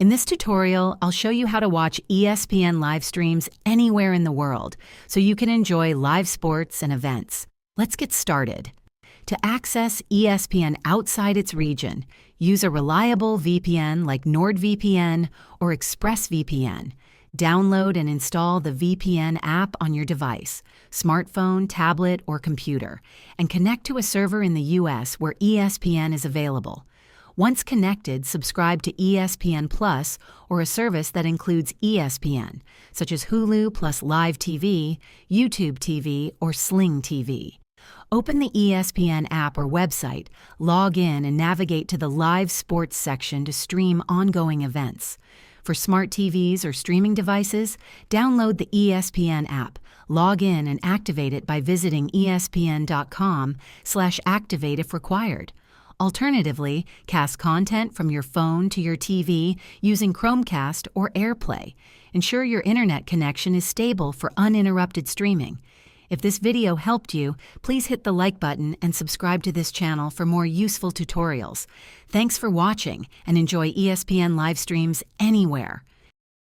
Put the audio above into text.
In this tutorial, I'll show you how to watch ESPN live streams anywhere in the world so you can enjoy live sports and events. Let's get started. To access ESPN outside its region, use a reliable VPN like NordVPN or ExpressVPN. Download and install the VPN app on your device, smartphone, tablet, or computer, and connect to a server in the US where ESPN is available. Once connected, subscribe to ESPN Plus or a service that includes ESPN, such as Hulu plus Live TV, YouTube TV, or Sling TV. Open the ESPN app or website, log in, and navigate to the Live Sports section to stream ongoing events. For smart TVs or streaming devices, download the ESPN app, log in, and activate it by visiting espn.com/activate if required. Alternatively, cast content from your phone to your TV using Chromecast or AirPlay. Ensure your internet connection is stable for uninterrupted streaming. If this video helped you, please hit the like button and subscribe to this channel for more useful tutorials. Thanks for watching and enjoy ESPN live streams anywhere.